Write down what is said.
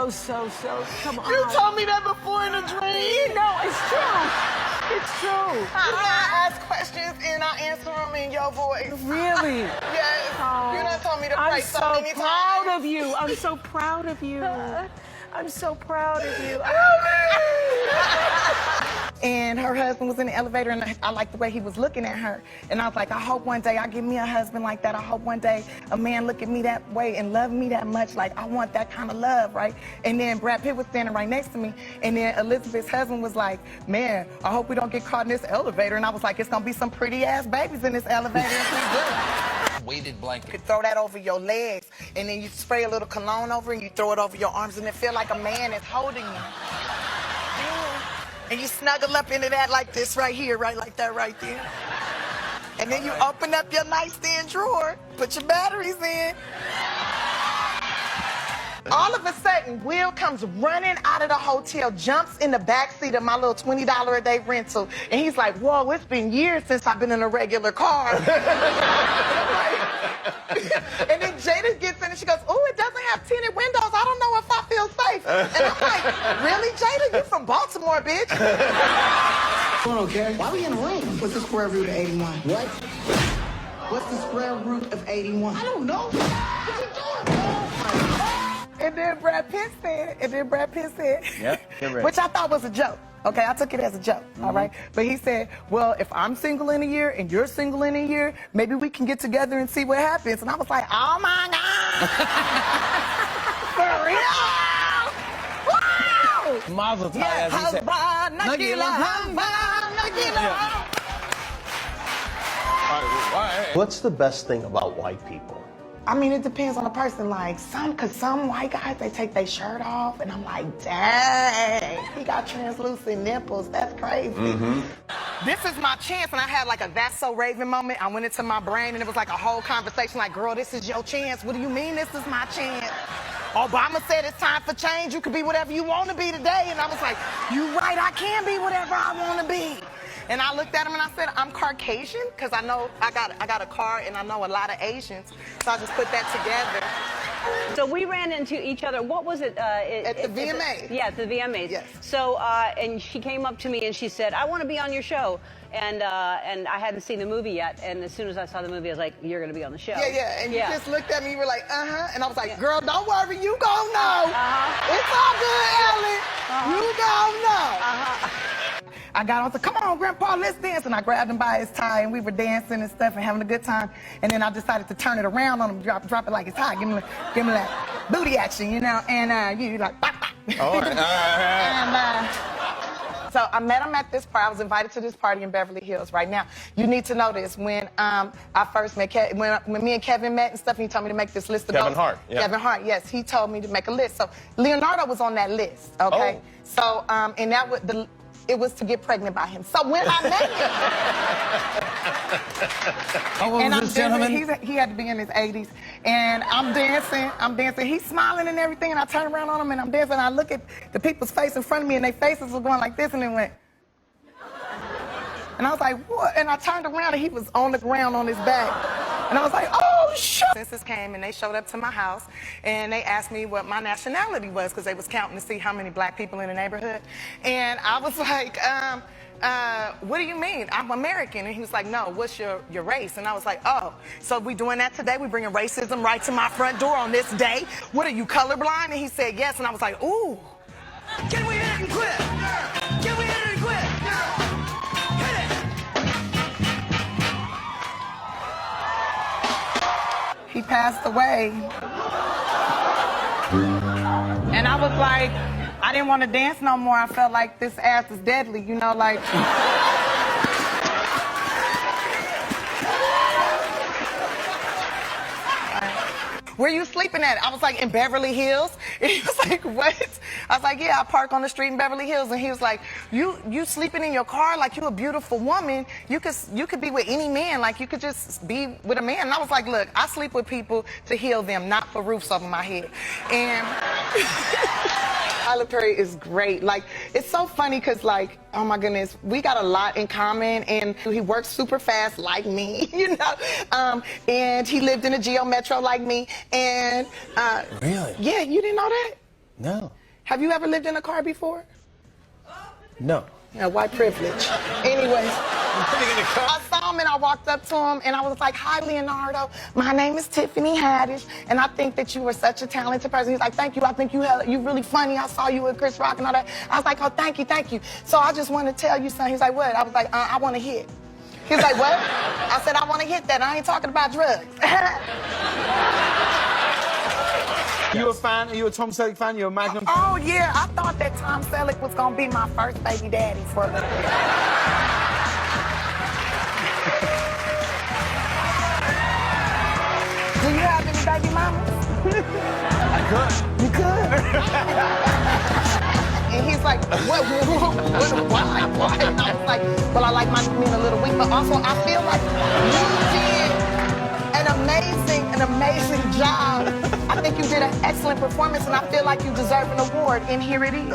Come on. You told me that before in a dream. No, it's true. It's true. I ask questions and I answer them in your voice. Really? Yes. Oh, You done told me to pray so many times. I'm so proud of you. I'm so proud of you. I'm so proud of you. And her husband was in the elevator, and I liked the way he was looking at her. And I was like, I hope one day I get me a husband like that. I hope one day a man look at me that way and love me that much. Like, I want that kind of love, right? And then Brad Pitt was standing right next to me. And then Elizabeth's husband was like, man, I hope we don't get caught in this elevator. And I was like, it's going to be some pretty-ass babies in this elevator. Weighted blanket. You could throw that over your legs, and then you spray a little cologne over, and you throw it over your arms, and it feel like a man is holding you. And you snuggle up into that like this right here, right like that right there. And then you open up your nightstand drawer, put your batteries in. All of a sudden, Will comes running out of the hotel, jumps in the backseat of my little $20 a day rental, and he's like, whoa, it's been years since I've been in a regular car. And then Jada gets in and she goes, oh, it doesn't have tinted windows. I don't know if I feel safe. And I'm like, really, Jada? You from Baltimore, bitch. Doing okay? Why are we in a room? What's the square root of 81? What? What's the square root of 81? I don't know. What you doing? And then Brad Pitt said, Yeah, which I thought was a joke. Okay, I took it as a joke, all right? But he said, well, if I'm single in a year and you're single in a year, maybe we can get together and see what happens. And I was like, oh my God! For real? Wow! Mazel tov, as he said. What's the best thing about white people? I mean, it depends on the person. Like, cause some white guys, they take their shirt off, and I'm like, dang, he got translucent nipples. That's crazy. This is my chance, and I had like a that's so Raven moment. I went into my brain, and it was like a whole conversation like, girl, this is your chance. What do you mean this is my chance? Obama said it's time for change. You can be whatever you want to be today. And I was like, you right, I can be whatever I want to be. And I looked at him and I said, I'm Caucasian, because I know I got a car and I know a lot of Asians. So I just put that together. So we ran into each other. What was it? At the VMAs. Yeah, at the VMAs. Yes. So, and she came up to me and she said, I want to be on your show. And I hadn't seen the movie yet. And as soon as I saw the movie, I was like, you're going to be on the show. Yeah. And you just looked at me, you were like, uh-huh. And I was like, girl, don't worry, you gon' know. It's all good, Ellen. You gon' know. I got on, said, come on, Grandpa, let's dance. And I grabbed him by his tie, and we were dancing and stuff and having a good time. And then I decided to turn it around on him, drop it like it's hot, give him that booty action, you know. And you like, bah, bah. All right. And so I met him at this party. I was invited to this party in Beverly Hills. Right now, you need to know this. When I first met when me and Kevin met and stuff, and he told me to make this list of Kevin Hart, yeah. Kevin Hart, yes, he told me to make a list. So Leonardo was on that list, okay? Oh. So and that was it was to get pregnant by him. So when I met him, and I'm dancing, he had to be in his 80s, and I'm dancing. He's smiling and everything, and I turn around on him and I'm dancing. And I look at the people's face in front of me, and their faces were going like this, and they went. And I was like, what? And I turned around, and he was on the ground on his back. And I was like, oh, shit. Census came, and they showed up to my house, and they asked me what my nationality was, because they was counting to see how many black people in the neighborhood. And I was like, what do you mean? I'm American. And he was like, no, what's your race? And I was like, oh, so we doing that today? We bringing racism right to my front door on this day? What, are you colorblind? And he said, yes. And I was like, ooh. Can we hit it and quit? Can we hit it and quit? He passed away. And I was like, I didn't want to dance no more. I felt like this ass is deadly, you know, like. Where you sleeping at? I was like, in Beverly Hills. And he was like, what? I was like, yeah, I park on the street in Beverly Hills. And he was like, you sleeping in your car like you a beautiful woman. You could be with any man. Like, you could just be with a man. And I was like, look, I sleep with people to heal them, not for roofs over my head. And Tyler Perry is great. Like, it's so funny because, like, oh my goodness, we got a lot in common, and he works super fast like me, you know. And he lived in a Geo Metro like me, and really? Yeah, you didn't know that? No. Have you ever lived in a car before? No. Yeah, white privilege. Anyways, I saw him and I walked up to him and I was like, "Hi, Leonardo. My name is Tiffany Haddish, and I think that you were such a talented person." He's like, "Thank you. I think you're really funny. I saw you with Chris Rock and all that." I was like, "Oh, thank you, thank you." So I just want to tell you something. He's like, "What?" I was like, "I want to hit." He was like, "What?" I said, "I want to hit that. I ain't talking about drugs." You a fan? Are you a Tom Selleck fan? You a Magnum fan? Oh, yeah. I thought that Tom Selleck was going to be my first baby daddy for a little bit. Do you have any baby mamas? I could. You could? And he's like, why? And I was like, well, I like my men a little weak, but also I feel like you did an amazing job. I think you did an excellent performance, and I feel like you deserve an award, and here it is.